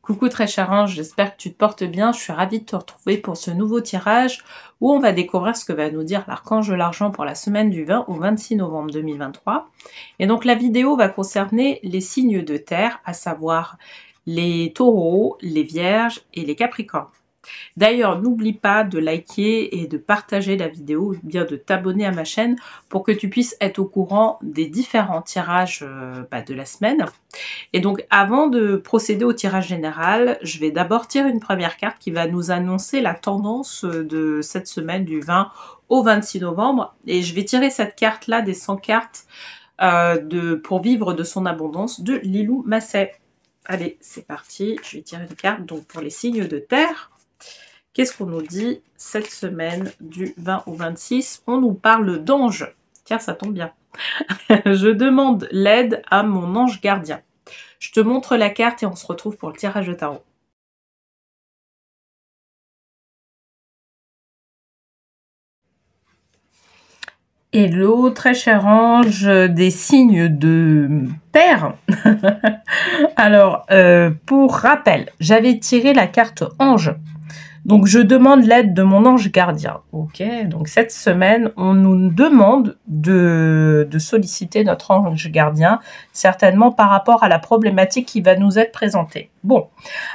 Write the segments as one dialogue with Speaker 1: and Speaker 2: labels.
Speaker 1: Coucou très cher ange, j'espère que tu te portes bien. Je suis ravie de te retrouver pour ce nouveau tirage où on va découvrir ce que va nous dire l'archange de l'argent pour la semaine du 20 au 26 novembre 2023. Et donc la vidéo va concerner les signes de terre, à savoir les taureaux, les vierges et les capricornes. D'ailleurs, n'oublie pas de liker et de partager la vidéo, ou bien de t'abonner à ma chaîne pour que tu puisses être au courant des différents tirages de la semaine. Et donc, avant de procéder au tirage général, je vais d'abord tirer une première carte qui va nous annoncer la tendance de cette semaine du 20 au 26 novembre. Et je vais tirer cette carte-là des 100 cartes pour vivre de son abondance de Lilou Masset. Allez, c'est parti. Je vais tirer une carte donc pour les signes de terre. Qu'est-ce qu'on nous dit cette semaine du 20 au 26? On nous parle d'ange. Tiens, ça tombe bien. Je demande l'aide à mon ange gardien. Je te montre la carte et on se retrouve pour le tirage de tarot. Hello, très cher ange des signes de terre. Alors, pour rappel, j'avais tiré la carte ange. Donc, je demande l'aide de mon ange gardien. Ok, donc cette semaine, on nous demande de solliciter notre ange gardien, certainement par rapport à la problématique qui va nous être présentée. Bon,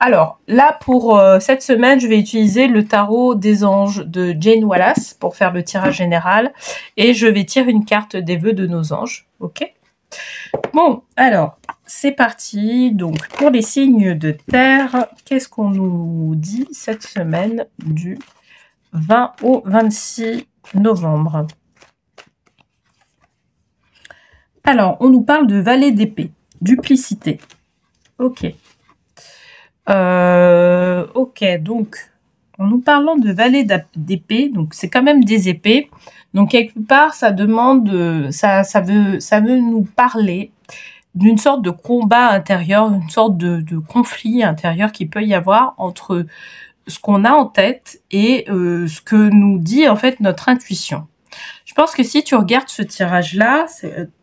Speaker 1: alors là, pour cette semaine, je vais utiliser le tarot des anges de Jane Wallace pour faire le tirage général. Et je vais tirer une carte des vœux de nos anges. Ok. Bon, alors, c'est parti. Donc, pour les signes de terre, qu'est-ce qu'on nous dit cette semaine du 20 au 26 novembre? Alors, on nous parle de valet d'épée, duplicité. Ok. Ok, donc, en nous parlant de valet d'épée, donc c'est quand même des épées. Donc, quelque part, ça demande, ça veut nous parler d'une sorte de combat intérieur, une sorte de conflit intérieur qui peut y avoir entre ce qu'on a en tête et ce que nous dit en fait notre intuition. Je pense que si tu regardes ce tirage-là,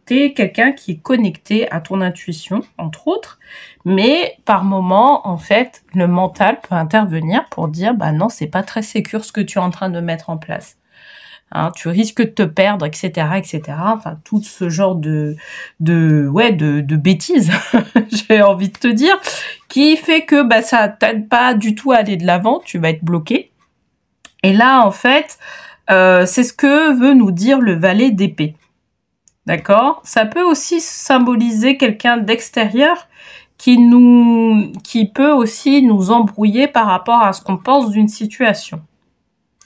Speaker 1: t'es quelqu'un qui est connecté à ton intuition, entre autres, mais par moment, en fait, le mental peut intervenir pour dire, bah non, c'est pas très sécure ce que tu es en train de mettre en place. Hein, tu risques de te perdre, etc., etc. Enfin, tout ce genre de bêtises, j'ai envie de te dire, qui fait que bah, ça t'aide pas du tout à aller de l'avant, tu vas être bloqué. Et là, en fait, c'est ce que veut nous dire le valet d'épée. D'accord? Ça peut aussi symboliser quelqu'un d'extérieur qui peut aussi nous embrouiller par rapport à ce qu'on pense d'une situation.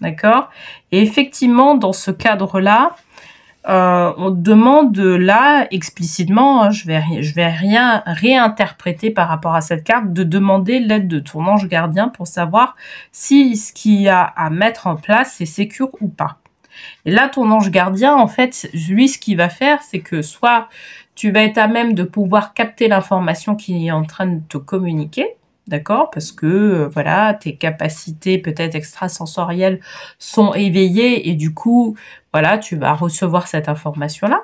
Speaker 1: D'accord? Et effectivement, dans ce cadre-là, on demande là, explicitement, hein, je vais rien réinterpréter par rapport à cette carte, de demander l'aide de ton ange gardien pour savoir si ce qu'il y a à mettre en place, c'est sécure ou pas. Et là, ton ange gardien, en fait, lui, ce qu'il va faire, c'est que soit tu vas être à même de pouvoir capter l'information qu'il est en train de te communiquer, d'accord? Parce que, voilà, tes capacités peut-être extrasensorielles sont éveillées et du coup, voilà, tu vas recevoir cette information-là.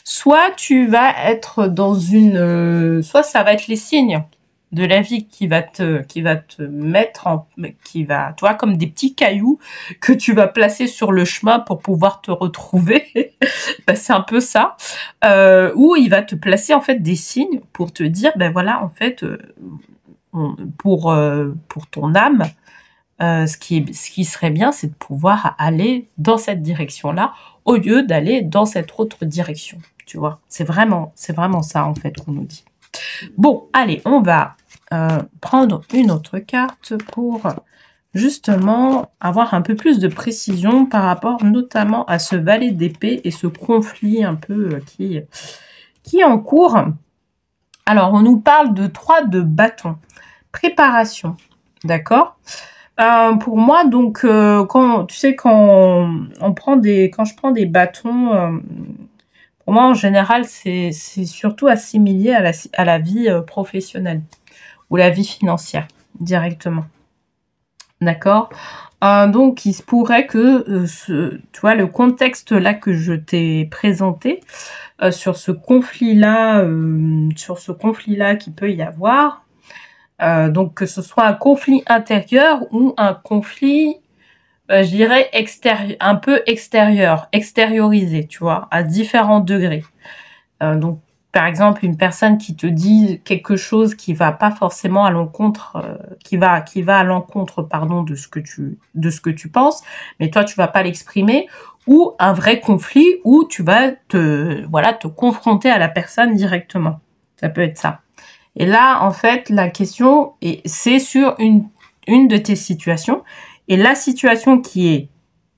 Speaker 1: Soit tu vas être dans une... soit ça va être les signes de la vie qui va te mettre en... tu vois, comme des petits cailloux que tu vas placer sur le chemin pour pouvoir te retrouver. Ben, c'est un peu ça. Où il va te placer, en fait, des signes pour te dire, ben voilà, en fait... pour ton âme, ce qui serait bien, c'est de pouvoir aller dans cette direction-là au lieu d'aller dans cette autre direction. Tu vois, c'est vraiment ça en fait qu'on nous dit. Bon, allez, on va prendre une autre carte pour justement avoir un peu plus de précision par rapport notamment à ce valet d'épée et ce conflit un peu qui est en cours. Alors, on nous parle de 3 de bâton. Préparation, d'accord? Pour moi, donc, quand je prends des bâtons, pour moi, en général, c'est surtout assimilé à la vie professionnelle ou la vie financière, directement. D'accord? Donc, il se pourrait que, tu vois, le contexte là que je t'ai présenté, sur ce conflit-là qu'il peut y avoir, Donc que ce soit un conflit intérieur ou un conflit, je dirais, un peu extérieur, extériorisé, tu vois, à différents degrés. Donc, par exemple, une personne qui te dit quelque chose qui va pas forcément à l'encontre, qui va à l'encontre, pardon, de ce que tu penses, mais toi tu vas pas l'exprimer, ou un vrai conflit où tu vas te confronter à la personne directement. Ça peut être ça. Et là, en fait, la question c'est sur une de tes situations, et la situation qui est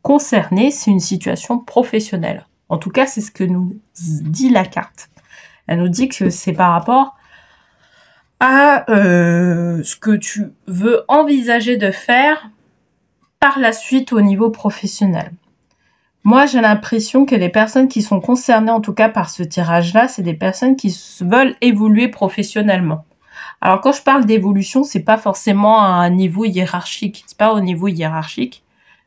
Speaker 1: concernée, c'est une situation professionnelle. En tout cas, c'est ce que nous dit la carte. Elle nous dit que c'est par rapport à ce que tu veux envisager de faire par la suite au niveau professionnel. Moi, j'ai l'impression que les personnes qui sont concernées, en tout cas par ce tirage-là, c'est des personnes qui veulent évoluer professionnellement. Alors, quand je parle d'évolution, c'est pas forcément à un niveau hiérarchique. C'est pas au niveau hiérarchique,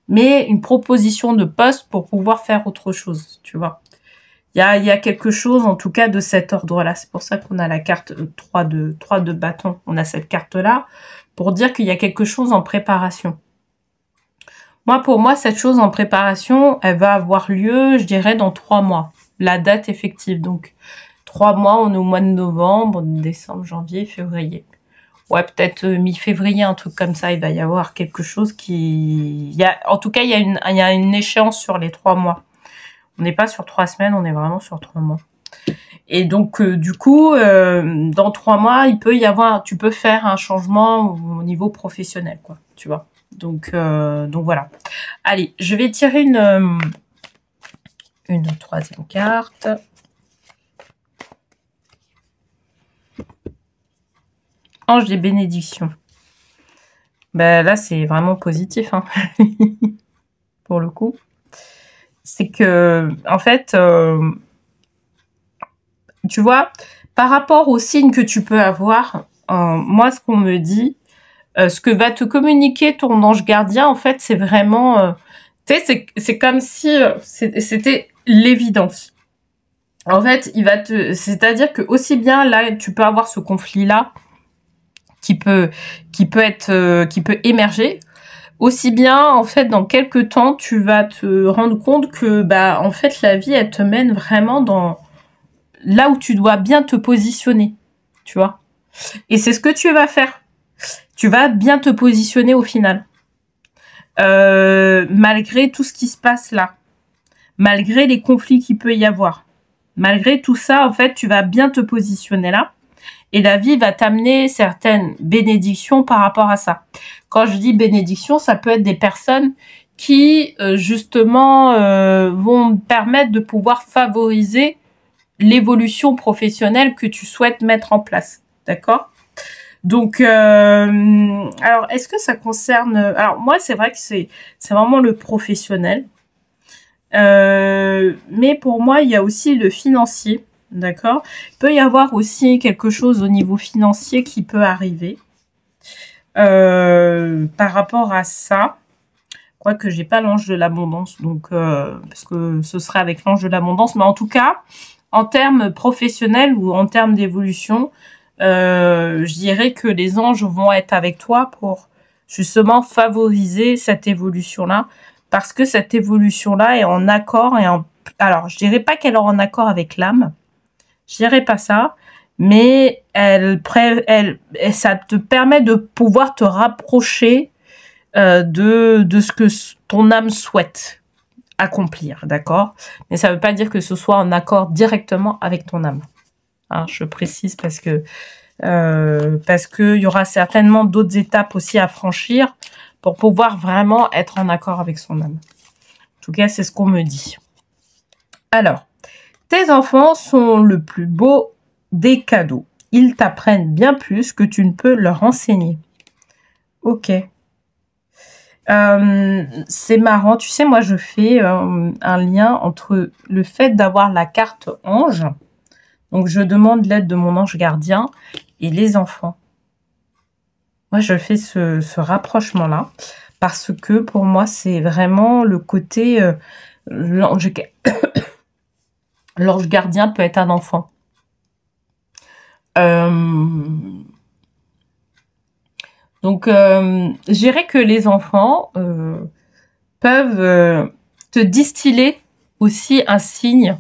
Speaker 1: mais une proposition de poste pour pouvoir faire autre chose, tu vois. Il y a quelque chose, en tout cas, de cet ordre-là. C'est pour ça qu'on a la carte 3 de bâton. On a cette carte-là pour dire qu'il y a quelque chose en préparation. Moi, pour moi, cette chose en préparation, elle va avoir lieu, je dirais, dans 3 mois. La date effective. Donc, 3 mois, on est au mois de novembre, décembre, janvier, février. Ouais, peut-être mi-février, un truc comme ça. Il va y avoir quelque chose en tout cas, il y a une échéance sur les 3 mois. On n'est pas sur 3 semaines, on est vraiment sur 3 mois. Et donc, du coup, dans 3 mois, tu peux faire un changement au niveau professionnel, quoi, tu vois. Donc voilà. Allez, je vais tirer une troisième carte. Ange des bénédictions. Ben là, c'est vraiment positif, hein. Pour le coup. C'est que, en fait, tu vois, par rapport aux signes que tu peux avoir, moi, ce qu'on me dit, ce que va te communiquer ton ange gardien, en fait, c'est vraiment, tu sais, c'est comme si c'était l'évidence. En fait, c'est-à-dire que aussi bien là, tu peux avoir ce conflit-là qui peut émerger. Aussi bien, en fait, dans quelques temps, tu vas te rendre compte que, bah, en fait, la vie, elle te mène vraiment dans là où tu dois bien te positionner, tu vois. Et c'est ce que tu vas faire. Tu vas bien te positionner au final. Malgré tout ce qui se passe là. Malgré les conflits qu'il peut y avoir. Malgré tout ça, en fait, tu vas bien te positionner là. Et la vie va t'amener certaines bénédictions par rapport à ça. Quand je dis bénédiction, ça peut être des personnes qui, justement, vont permettre de pouvoir favoriser l'évolution professionnelle que tu souhaites mettre en place. D'accord ? Donc, alors, est-ce que ça concerne... Alors, moi, c'est vrai que c'est vraiment le professionnel. Mais pour moi, il y a aussi le financier. D'accord. Il peut y avoir aussi quelque chose au niveau financier qui peut arriver par rapport à ça. Quoique j'ai pas l'ange de l'abondance, donc parce que ce serait avec l'ange de l'abondance. Mais en tout cas, en termes professionnels ou en termes d'évolution, je dirais que les anges vont être avec toi pour justement favoriser cette évolution-là. Parce que cette évolution-là est en accord alors, je dirais pas qu'elle est en accord avec l'âme. Je dirais pas ça, mais ça te permet de pouvoir te rapprocher de ce que ton âme souhaite accomplir, d'accord? Mais ça veut pas dire que ce soit en accord directement avec ton âme. Hein, je précise parce que il y aura certainement d'autres étapes aussi à franchir pour pouvoir vraiment être en accord avec son âme. En tout cas, c'est ce qu'on me dit. Alors, tes enfants sont le plus beau des cadeaux. Ils t'apprennent bien plus que tu ne peux leur enseigner. Ok. C'est marrant. Tu sais, moi, je fais un lien entre le fait d'avoir la carte ange. Donc, je demande l'aide de mon ange gardien et les enfants. Moi, je fais ce rapprochement-là parce que pour moi, c'est vraiment le côté... l'ange gardien peut être un enfant. Donc, je dirais que les enfants peuvent te distiller aussi un signe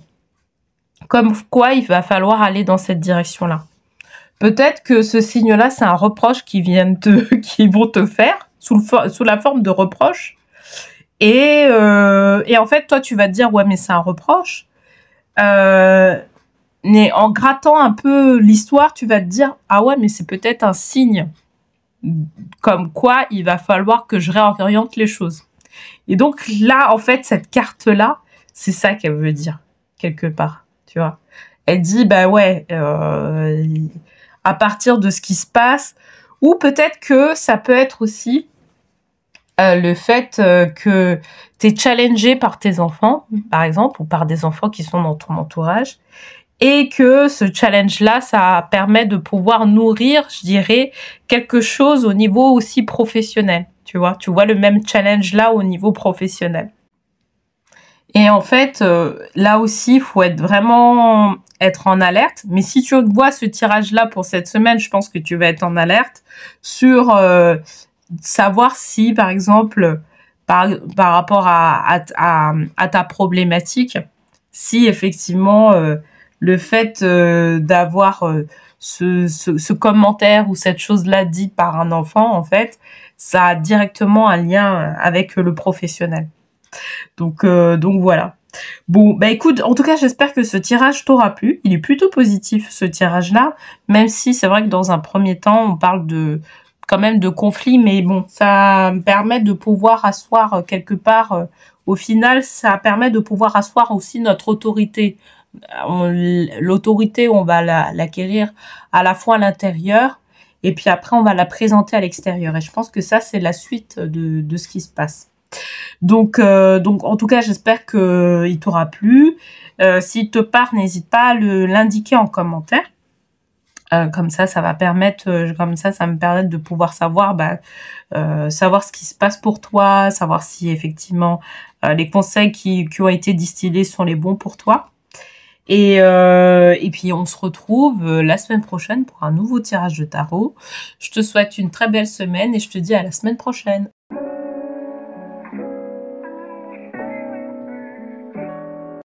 Speaker 1: comme quoi il va falloir aller dans cette direction-là. Peut-être que ce signe-là, c'est un reproche qu'ils vont te faire sous la forme de reproche. Et en fait, toi, tu vas te dire, ouais, mais c'est un reproche. Mais en grattant un peu l'histoire, tu vas te dire, ah ouais, mais c'est peut-être un signe comme quoi il va falloir que je réoriente les choses. Et donc là, en fait, cette carte-là, c'est ça qu'elle veut dire, quelque part, tu vois. Elle dit, bah ouais, à partir de ce qui se passe, ou peut-être que ça peut être aussi le fait que tu es challengé par tes enfants, par exemple, ou par des enfants qui sont dans ton entourage, et que ce challenge-là, ça permet de pouvoir nourrir, je dirais, quelque chose au niveau aussi professionnel. Tu vois le même challenge-là au niveau professionnel. Et en fait, là aussi, il faut être en alerte. Mais si tu vois ce tirage-là pour cette semaine, je pense que tu vas être en alerte sur savoir si, par exemple, par rapport à ta problématique, si effectivement le fait d'avoir ce commentaire ou cette chose-là dite par un enfant, en fait, ça a directement un lien avec le professionnel. Donc voilà. Bon, bah écoute, en tout cas, j'espère que ce tirage t'aura plu. Il est plutôt positif, ce tirage-là, même si c'est vrai que dans un premier temps, on parle quand même de conflit, mais bon, ça me permet de pouvoir asseoir quelque part, au final, ça permet de pouvoir asseoir aussi notre autorité. L'autorité, on va l'acquérir à la fois à l'intérieur, et puis après, on va la présenter à l'extérieur. Et je pense que ça, c'est la suite de ce qui se passe. Donc, en tout cas, j'espère qu'il t'aura plu. S'il te parle, n'hésite pas à l'indiquer en commentaire. Comme ça va permettre, ça me permet de pouvoir savoir, savoir ce qui se passe pour toi, savoir si effectivement les conseils qui ont été distillés sont les bons pour toi. Et puis on se retrouve la semaine prochaine pour un nouveau tirage de tarot. Je te souhaite une très belle semaine et je te dis à la semaine prochaine.